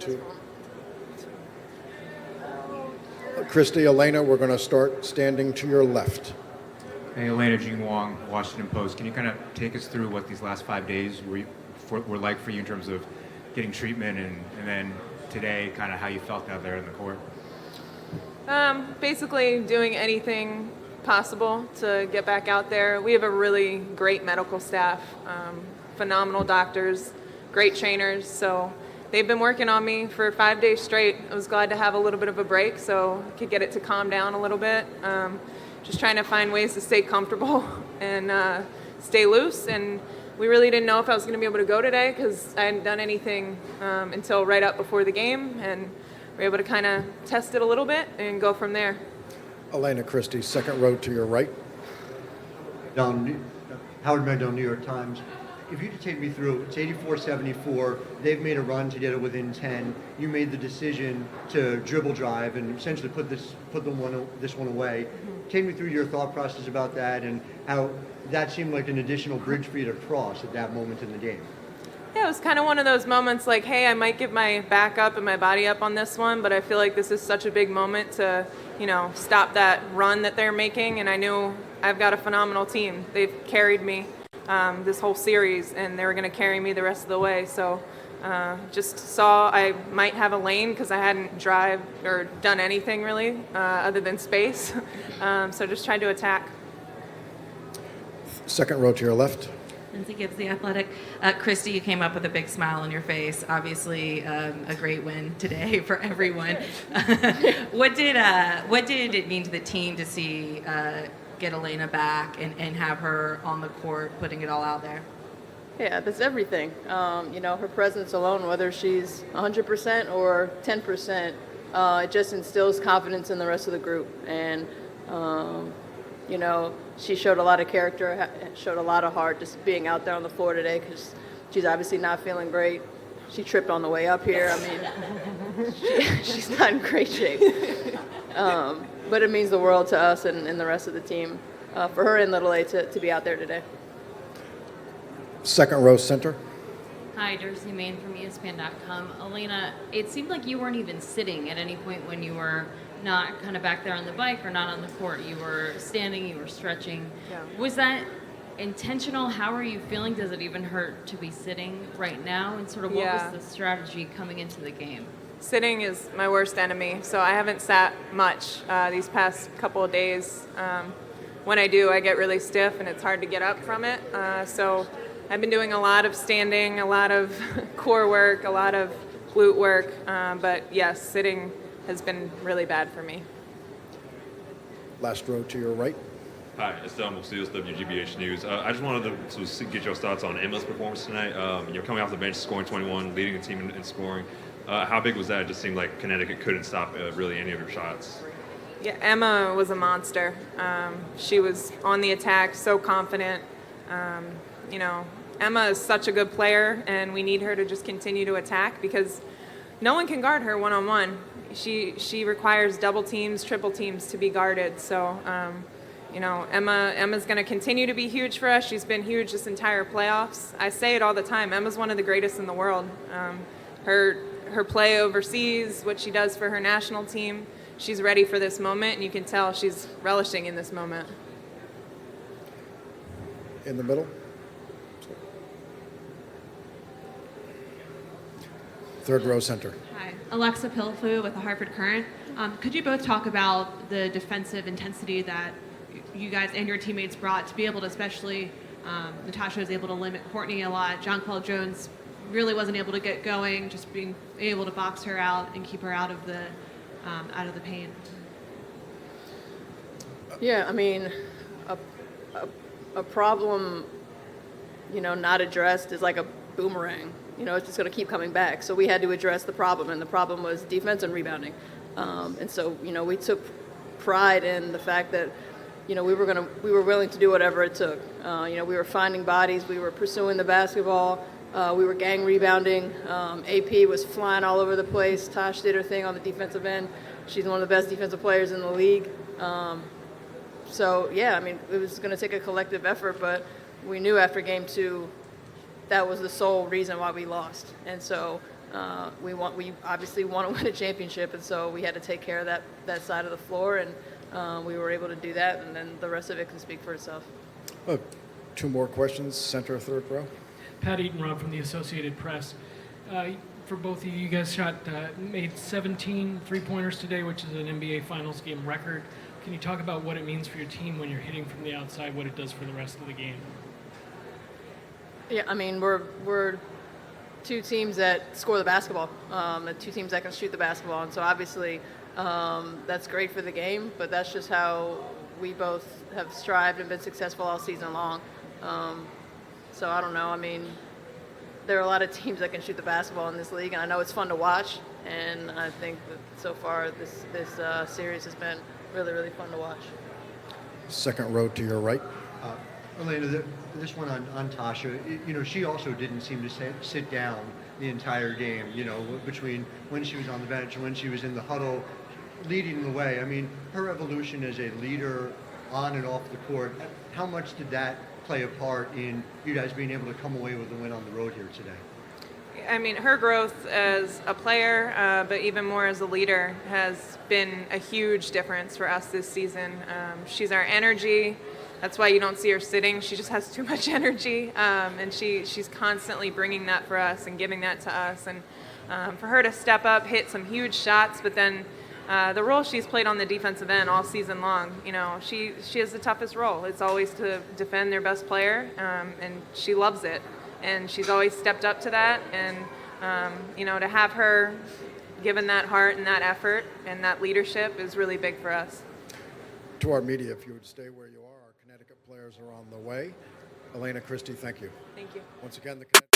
2. Kristi, Elena, we're going to start standing to your left. Hey, Elena, Jean Wong, Washington Post. Can you kind of take us through what these last 5 days were like for you in terms of getting treatment and then today, kind of how you felt out there in the court? Basically doing anything possible to get back out there. We have a really great medical staff, phenomenal doctors, great trainers. So they've been working on me for 5 days straight. I was glad to have a little bit of a break so I could get it to calm down a little bit. Just trying to find ways to stay comfortable and stay loose. And we really didn't know if I was going to be able to go today because I hadn't done anything until right up before the game. And we were able to kind of test it a little bit and go from there. Elena, Kristi, second row to your right. Howard Mandel, New York Times. If you could take me through, it's 84-74. They've made a run to get it within 10. You made the decision to dribble drive and essentially put this one away. Take me through your thought process about that and how that seemed like an additional bridge for you to cross at that moment in the game. Yeah, it was kind of one of those moments like, hey, I might get my back up and my body up on this one, but I feel like this is such a big moment to, stop that run that they're making. And I knew I've got a phenomenal team. They've carried me this whole series, and they were going to carry me the rest of the way. So just saw I might have a lane because I hadn't drive or done anything really other than space. So just tried to attack. Second row to your left. Lindsay Gibbs, The Athletic. Kristi, you came up with a big smile on your face. Obviously, a great win today for everyone. What did it mean to the team to see get Elena back and have her on the court, putting it all out there? Yeah, that's everything. Her presence alone, whether she's 100% or 10%, it just instills confidence in the rest of the group. And she showed a lot of character, showed a lot of heart just being out there on the floor today because she's obviously not feeling great. She tripped on the way up here. I mean, she's not in great shape. But it means the world to us and the rest of the team for her and Little A to be out there today. Second row center. Hi, Darcy Main from ESPN.com. Elena, it seemed like you weren't even sitting at any point when you were not kind of back there on the bike or not on the court. You were standing, you were stretching. Yeah. Was that intentional? How are you feeling? Does it even hurt to be sitting right now? And sort of what was the strategy coming into the game? Sitting is my worst enemy, so I haven't sat much these past couple of days. When I do, I get really stiff and it's hard to get up from it. So I've been doing a lot of standing, a lot of core work, a lot of glute work, but yes, sitting has been really bad for me. Last row to your right. Hi, it's Don Seals, WGBH News. I just wanted to get your thoughts on Emma's performance tonight. You're coming off the bench, scoring 21, leading the team in scoring. How big was that? It just seemed like Connecticut couldn't stop really any of your shots. Yeah, Emma was a monster. She was on the attack, so confident. Emma is such a good player, and we need her to just continue to attack because no one can guard her one-on-one. She requires double teams, triple teams to be guarded. So, Emma's going to continue to be huge for us. She's been huge this entire playoffs. I say it all the time. Emma's one of the greatest in the world. Her play overseas, what she does for her national team, she's ready for this moment, and you can tell she's relishing in this moment. In the middle. Third row center. Hi, Alexa Pilfu with the Hartford Courant. Could you both talk about the defensive intensity that you guys and your teammates brought to be able to, especially Natasha was able to limit Courtney a lot. Jonquel Jones really wasn't able to get going, just being able to box her out and keep her out of the paint. Yeah, I mean, a problem, not addressed is like a boomerang. It's just going to keep coming back. So we had to address the problem, and the problem was defense and rebounding. And so, we took pride in the fact that, we were willing to do whatever it took. We were finding bodies, we were pursuing the basketball, we were gang rebounding. AP was flying all over the place. Tosh did her thing on the defensive end. She's one of the best defensive players in the league. It was going to take a collective effort, but we knew after game 2 that was the sole reason why we lost. And so We obviously want to win a championship, and so we had to take care of that side of the floor, and we were able to do that, and then the rest of it can speak for itself. Oh, two more questions, center, third row. Pat Eatonrod from the Associated Press. For both of you, you guys made 17 three-pointers today, which is an NBA Finals game record. Can you talk about what it means for your team when you're hitting from the outside, what it does for the rest of the game? Yeah, I mean, we're two teams that score the basketball, and two teams that can shoot the basketball, and so obviously that's great for the game, but that's just how we both have strived and been successful all season long. So I don't know. I mean, there are a lot of teams that can shoot the basketball in this league, and I know it's fun to watch, and I think that so far this series has been really, really fun to watch. Second row to your right. Elena, this one on Tasha, she also didn't seem to sit down the entire game, between when she was on the bench and when she was in the huddle, leading the way. I mean, her evolution as a leader on and off the court, how much did that play a part in you guys being able to come away with a win on the road here today? I mean, her growth as a player, but even more as a leader, has been a huge difference for us this season. She's our energy. That's why you don't see her sitting. She just has too much energy, and she's constantly bringing that for us and giving that to us. And for her to step up, hit some huge shots, but then the role she's played on the defensive end all season long, she has the toughest role. It's always to defend their best player, and she loves it. And she's always stepped up to that. And, to have her given that heart and that effort and that leadership is really big for us. To our media, if you would stay where you are, our Connecticut players are on the way. Elena, Kristi, thank you. Thank you. Once again, the Connecticut